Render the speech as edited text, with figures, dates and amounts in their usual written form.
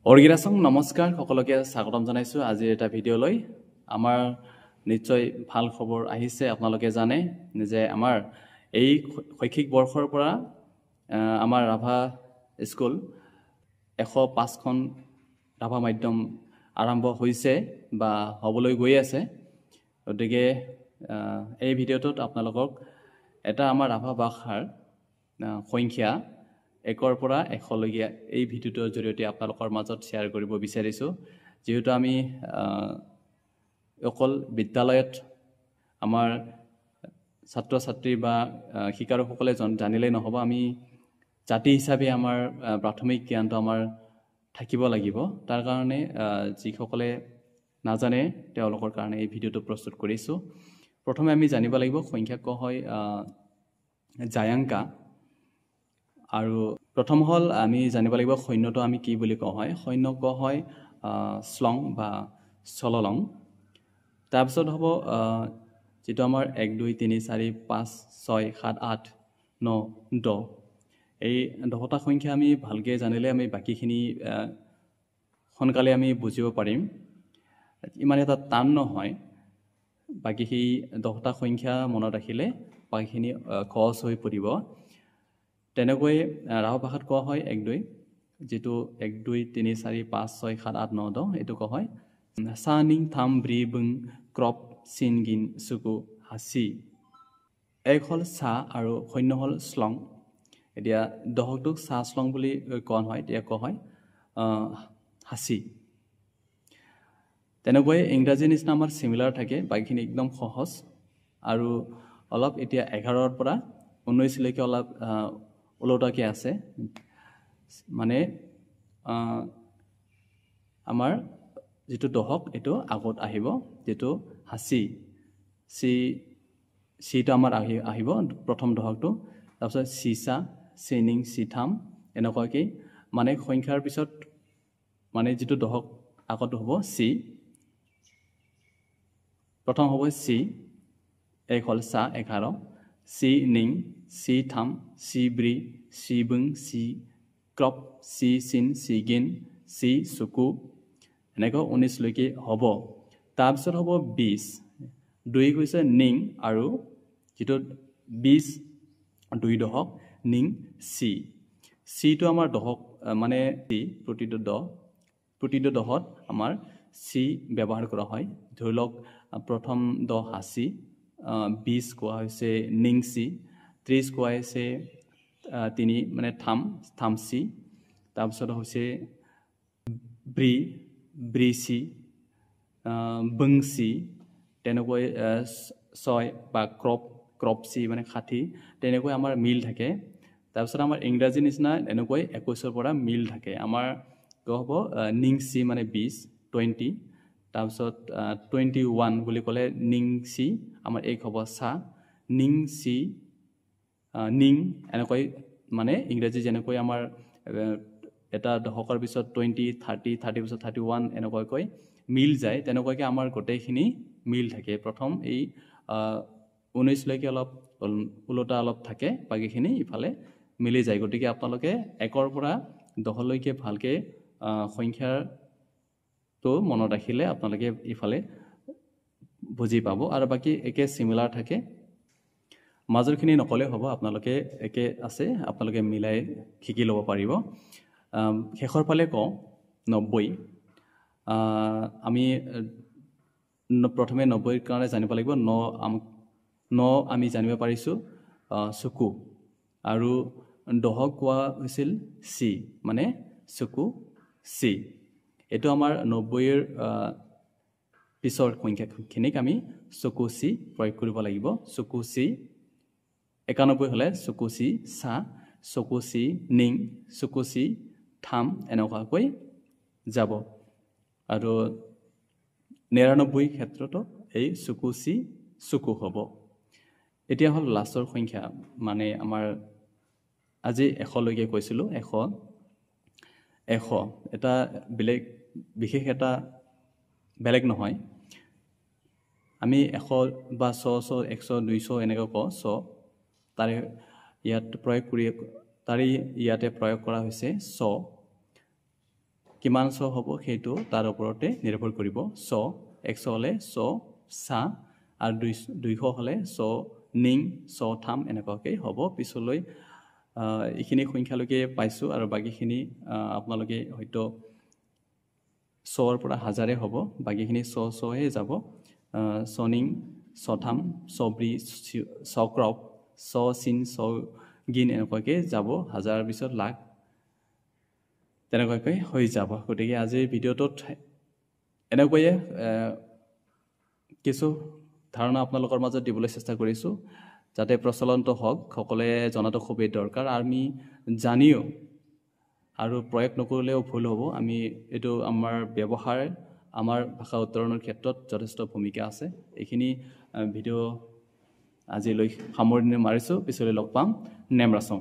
অৰ্গিৰাছং নমস্কাৰ সকলোকে স্বাগতম জনাইছো আজি এটা ভিডিঅ' লৈ আমাৰ নিশ্চয় ভাল খবৰ আহিছে আপোনালোকে জানে যে আমাৰ এই শৈক্ষিক বৰ্ষৰ পৰা আমাৰ ৰাভা স্কুল 105খন ৰাভা মাধ্যম আৰম্ভ হৈছে বা হ'বলৈ গৈ আছে গতিকে এই ভিডিঅ'টোত আপোনালোকক এটা আমাৰ ৰাভা ভাষাৰ সংখ্যা 1ৰ পৰা 100 লৈকে এই ভিডিঅ'টোৰ জৰিয়তে আপোনালোকৰ মাজত শ্বেয়াৰ কৰিব বিচাৰিছো যেহেতু আমি অকল বিদ্যালয়ত আমাৰ ছাত্ৰ ছাত্ৰী বা শিক্ষাৰ্থীসকলে জানিলে নহব আমি জাতি হিচাপে আমাৰ প্ৰাথমিক জ্ঞানটো আমাৰ থাকিব লাগিব তাৰ কাৰণে যিসকলে নাজানে তেওঁলোকৰ কাৰণে এই ভিডিঅ'টো প্ৰস্তুত কৰিছো প্ৰথমে আমি জানিব লাগিব সংখ্যা ক হয় জায়াংকা আৰু প্ৰথম হল আমি জানিব লাগিব সৈন্যটো আমি কি বুলি কোৱা হয় সৈন্য ক হয় শ্লং বা চললং তাৰপিছত হ'ব যেটো আমাৰ 1 2 3 4 5 6 7 8 9 10 এই 10টা সংখ্যা আমি ভালকে জানিলে আমি বাকিখিনি সোনকালে আমি বুজিব পাৰিম ইমান এটা টান নহয় বাকি সেই 10টা সংখ্যা মনত ৰাখিলে বাকিখিনি সহজ হৈ পৰিব তেনেকৈ ৰাভা ভাষাত কোৱা হয় 1 2 যেটো 1 2 3 4 5 6 7 8 9 10 এটো কোৱা হয় সানিং থাম ব্ৰি বুং ক্ৰপ সিনগিন সুকু হাসি এক হল সা আৰু সৈন্য হল শ্লং এতিয়া দহটোক সা শ্লং বুলি কোৱা হয় এতিয়া কোৱা হয় হাসি তেনেকৈ ইংৰাজী নিচিনা আমাৰ সিমিলাৰ থাকে বাকিখিনি একদম সহজ আৰু অলপ এতিয়া 11ৰ পৰা 19 লৈকে অলপ উলোটাকে আছে মানে আমাৰ যেটো দহক এটো আগত আহিব যেটো হাসি সিটো আমাৰ আহিব প্ৰথম দহকটো তাৰপিছত সিসা সিনিং সিথাম এনেকুৱাকে মানে সংখ্যাৰ পিছত মানে যেটো দহক আগত হ'ব সি প্ৰথম হ'ব সি এক হল সা 11 সি নিং সি থাম সি ব্ৰি সি বুং সি ক্ৰপ সি সিন সি গিন সি সুকু এনেকৈ 19 লৈকে হ'ব তাৰপিছত হ'ব 20 দুই কৈছে নিং আৰু যেটো 20 দুই দহক নিং সি সিটো আমাৰ দহক মানে প্ৰতিটো দহত আমাৰ সি ব্যৱহাৰ কৰা হয় ধৰিলক প্ৰথম দহ হাসি 20 কোৱা হৈছে নিংসি 30 কোৱা হৈছে তিনি মানে থামসি তাৰপিছত হৈছে ব্ৰিসি বংসি তেনেকৈ 6 বা ক্ৰপসি মানে 60 তেনেকৈ আমাৰ মিল থাকে তাৰপিছত আমাৰ ইংৰাজী নিচিনা এনেকৈ 21ৰ পৰা মিল থাকে আমাৰ কব নিংসি মানে 20 20 তাৰপিছত 21 বুলি ক'লে নিংসি আমাৰ এক হ'ব সা নিংসি নিং এনেকৈ মানে ইংৰাজী যেনেকৈ আমাৰ এটা দহকৰ পিছত 20 30 30 পিছত 31 এনেকৈ মিল যায় তেনেকুৱাকে আমাৰ গোটেইখিনি মিল থাকে প্ৰথম এই 19 লৈকে অলপ উলোটা অলপ থাকে বাকিখিনি ইফালে মিলি যায় গতিকে আপোনালোকে 1ৰ পৰা 10 লৈকে ভালকে সংখ্যাৰ তো মনত ৰাখিলে আপোনালোকে ইফালে বুজি পাব আৰু বাকি একে সিমিলাৰ থাকে মাজৰখিনি নকলে হ'ব আপোনালোকে একে আছে আপোনালোকে মিলাই শিকি ল'ব পাৰিব শেষৰ ফালে ক 90 আমি প্ৰথমে 90ৰ কাৰণে জানিব লাগিব 9 আমি জানিব পাৰিছো সুকু আৰু দহক কোৱা হৈছিল সি মানে সুকু সি এটো আমাৰ 90ৰ পিছৰ সংখ্যাখিনিক আমি সুকু সি প্ৰয়োগ কৰিব লাগিব সুকু সি 91 হলে সুকু সি সা সুকু সি নিং সুকু সি থাম এনেকুৱাকৈ যাব আৰু 99 ক্ষেত্ৰতো এই সুকু সি সুকু হ'ব এতিয়া হল লাষ্টৰ সংখ্যা মানে আমাৰ আজি 100 লৈকে কৈছিলো 100 এটা বিশেষ এটা বেলেগ নহয় আমি 100 বা 100 100 200 এনেকৈ কওঁ তাৰে ইয়াতে প্ৰয়োগ কৰা হৈছে কিমান ছ হ'ব সেইটো তাৰ ওপৰতে নিৰ্ভৰ কৰিব ছ 100 হ'লে ছ সা আৰু 200 হ'লে ছ নিং ছ থাম এনেকুৱাকৈ হ'ব পিছলৈ এইখিনি সংখ্যালৈকে পাইছোঁ আৰু বাকীখিনি আপোনালোকে হয়তো ছৰ পৰা হাজাৰে হ'ব বাকীখিনি ছহে যাব ছনিং ছথাম ছব্ৰি ছক্ৰপ ছ চিন ছ গিন এনেকুৱাকৈ যাব হাজাৰ পিছত লাখ তেনেকুৱাকৈ হৈ যাব গতিকে আজিৰ ভিডিঅ'টোত এনেকৈয়ে কিছু ধাৰণা আপোনালোকৰ মাজত দিবলৈ চেষ্টা কৰিছোঁ যাতে প্ৰচলনটো হওক সকলোৱে জনাটো খুবেই দৰকাৰ আমি জানিও আৰু প্ৰয়োগ নকৰিলেও ভুল হ'ব আমি এইটো আমাৰ ব্যৱহাৰ আমাৰ ভাষা উত্তৰণৰ ক্ষেত্ৰত যথেষ্ট ভূমিকা আছে এইখিনি ভিডিঅ' আজিলৈ সামৰণি মাৰিছোঁ পিছলৈ লগ পাম নেমৰাচং